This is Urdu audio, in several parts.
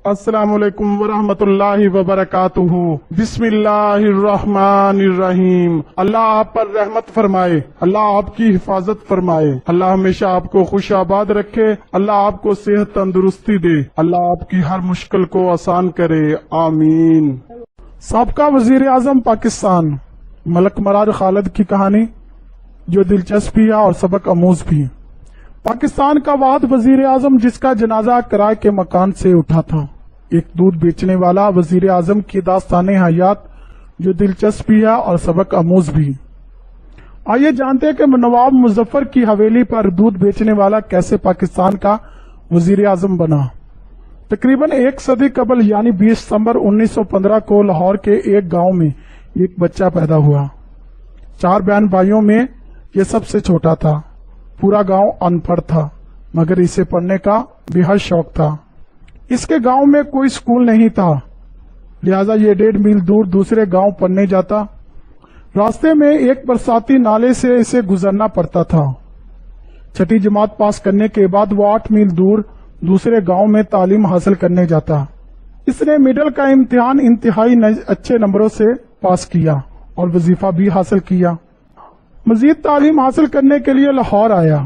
السلام علیکم ورحمۃ اللہ وبرکاتہ۔ بسم اللہ الرحمن الرحیم۔ اللہ آپ پر رحمت فرمائے، اللہ آپ کی حفاظت فرمائے، اللہ ہمیشہ آپ کو خوش آباد رکھے، اللہ آپ کو صحت تندرستی دے، اللہ آپ کی ہر مشکل کو آسان کرے، آمین۔ سابقہ وزیر اعظم پاکستان ملک مراد خالد کی کہانی جو دلچسپ ہے اور سبق آموز بھی۔ پاکستان کا واحد وزیر اعظم جس کا جنازہ کرائے کے مکان سے اٹھا تھا، ایک دودھ بیچنے والا وزیر اعظم کی داستان حیات جو دلچسپ ہے اور سبق آموز بھی۔ آئیے جانتے ہیں کہ نواب مظفر کی حویلی پر دودھ بیچنے والا کیسے پاکستان کا وزیر اعظم بنا۔ تقریباً ایک صدی قبل یعنی 20 ستمبر 1915 کو لاہور کے ایک گاؤں میں ایک بچہ پیدا ہوا۔ 4 بہن بھائیوں میں یہ سب سے چھوٹا تھا۔ پورا گاؤں ان پڑھ تھا مگر اسے پڑھنے کا بے حد شوق تھا۔ اس کے گاؤں میں کوئی سکول نہیں تھا، لہذا یہ 1.5 میل دور دوسرے گاؤں پڑھنے جاتا۔ راستے میں ایک برساتی نالے سے اسے گزرنا پڑتا تھا۔ 6ٹھی جماعت پاس کرنے کے بعد وہ 8 میل دور دوسرے گاؤں میں تعلیم حاصل کرنے جاتا۔ اس نے مڈل کا امتحان انتہائی اچھے نمبروں سے پاس کیا اور وظیفہ بھی حاصل کیا۔ مزید تعلیم حاصل کرنے کے لیے لاہور آیا۔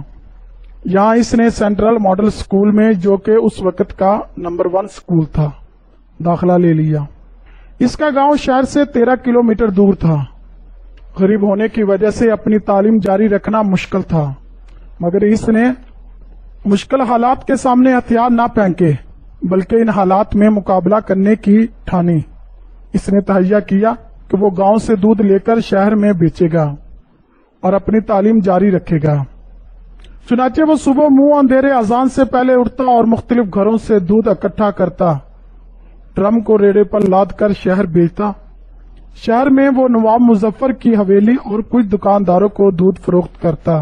یہاں اس نے سینٹرل ماڈل اسکول میں جو کہ اس وقت کا نمبر 1 اسکول تھا داخلہ لے لیا۔ اس کا گاؤں شہر سے 13 کلومیٹر دور تھا۔ غریب ہونے کی وجہ سے اپنی تعلیم جاری رکھنا مشکل تھا مگر اس نے مشکل حالات کے سامنے ہتھیار نہ پھینکے بلکہ ان حالات میں مقابلہ کرنے کی ٹھانی۔ اس نے تہیہ کیا کہ وہ گاؤں سے دودھ لے کر شہر میں بیچے گا اور اپنی تعلیم جاری رکھے گا۔ چنانچہ وہ صبح منہ اندھیرے اذان سے پہلے اٹھتا اور مختلف گھروں سے دودھ اکٹھا کرتا، ڈرم کو ریڑے پر لاد کر شہر بیچتا۔ شہر میں وہ نواب مظفر کی حویلی اور کچھ دکانداروں کو دودھ فروخت کرتا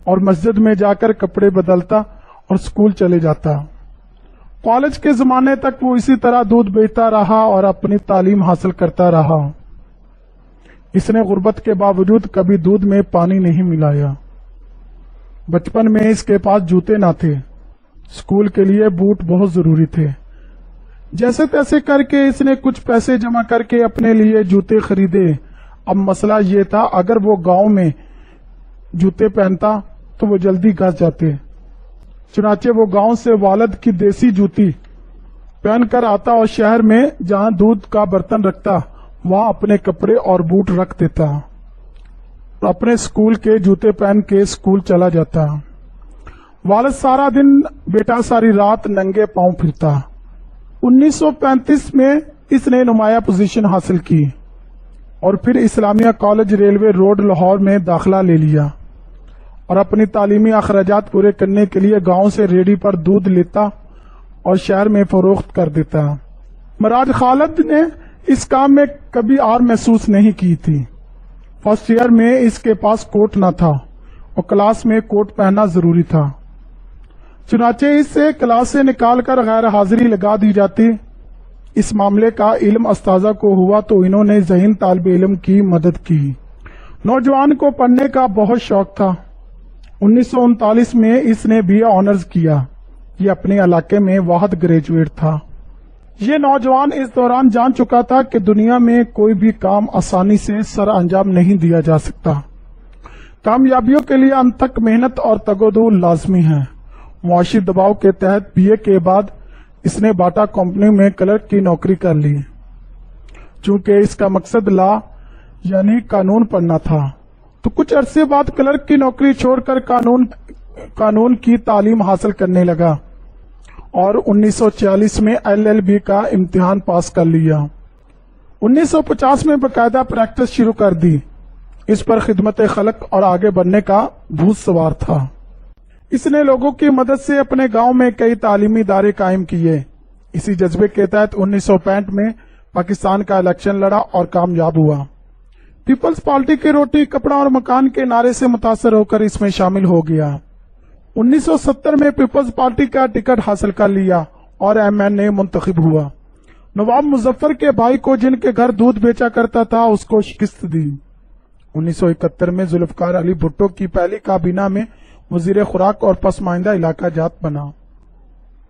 اور مسجد میں جا کر کپڑے بدلتا اور اسکول چلے جاتا۔ کالج کے زمانے تک وہ اسی طرح دودھ بیچتا رہا اور اپنی تعلیم حاصل کرتا رہا۔ اس نے غربت کے باوجود کبھی دودھ میں پانی نہیں ملایا۔ بچپن میں اس کے پاس جوتے نہ تھے، اسکول کے لیے بوٹ بہت ضروری تھے۔ جیسے تیسے کر کے اس نے کچھ پیسے جمع کر کے اپنے لیے جوتے خریدے۔ اب مسئلہ یہ تھا اگر وہ گاؤں میں جوتے پہنتا تو وہ جلدی گھس جاتے، چنانچہ وہ گاؤں سے والد کی دیسی جوتی پہن کر آتا اور شہر میں جہاں دودھ کا برتن رکھتا وہاں اپنے کپڑے اور بوٹ رکھ دیتا اور اپنے اسکول کے جوتے پہن کے اسکول چلا جاتا۔ والد سارا دن بیٹا ساری رات ننگے پاؤں پھرتا۔ 1935 میں اس نے نمایاں پوزیشن حاصل کی اور پھر اسلامیہ کالج ریلوے روڈ لاہور میں داخلہ لے لیا اور اپنی تعلیمی اخراجات پورے کرنے کے لیے گاؤں سے ریڑھی پر دودھ لیتا اور شہر میں فروخت کر دیتا۔ مراد خالد نے اس کام میں کبھی آر محسوس نہیں کی تھی۔ فرسٹ ایئر میں اس کے پاس کوٹ نہ تھا اور کلاس میں کوٹ پہننا ضروری تھا، چنانچہ اس سے کلاس سے نکال کر غیر حاضری لگا دی جاتی۔ اس معاملے کا علم استاذہ کو ہوا تو انہوں نے ذہین طالب علم کی مدد کی۔ نوجوان کو پڑھنے کا بہت شوق تھا۔ 1939 میں اس نے BA آنرز کیا۔ یہ اپنے علاقے میں واحد گریجویٹ تھا۔ یہ نوجوان اس دوران جان چکا تھا کہ دنیا میں کوئی بھی کام آسانی سے سر انجام نہیں دیا جا سکتا۔ کامیابیوں کے لیے انتھک محنت اور تگودو لازمی ہے۔ معاشی دباؤ کے تحت BA کے بعد اس نے باٹا کمپنی میں کلرک کی نوکری کر لی۔ چونکہ اس کا مقصد لا یعنی قانون پڑھنا تھا تو کچھ عرصے بعد کلرک کی نوکری چھوڑ کر قانون کی تعلیم حاصل کرنے لگا اور 1946 میں LLB کا امتحان پاس کر لیا۔ 1950 میں باقاعدہ پریکٹس شروع کر دی۔ اس پر خدمت خلق اور آگے بڑھنے کا بھوت سوار تھا۔ اس نے لوگوں کی مدد سے اپنے گاؤں میں کئی تعلیمی ادارے قائم کیے۔ اسی جذبے کے تحت 1965 میں پاکستان کا الیکشن لڑا اور کامیاب ہوا۔ پیپلز پارٹی کے روٹی کپڑا اور مکان کے نعرے سے متاثر ہو کر اس میں شامل ہو گیا۔ 1970 میں پیپلز پارٹی کا ٹکٹ حاصل کر لیا اور MNA منتخب ہوا۔ نواب مظفر کے بھائی کو جن کے گھر دودھ بیچا کرتا تھا اس کو شکست دی۔ 1971 میں ذوالفقار علی بھٹو کی پہلی کابینہ میں وزیر خوراک اور پسماندہ علاقہ جات بنا۔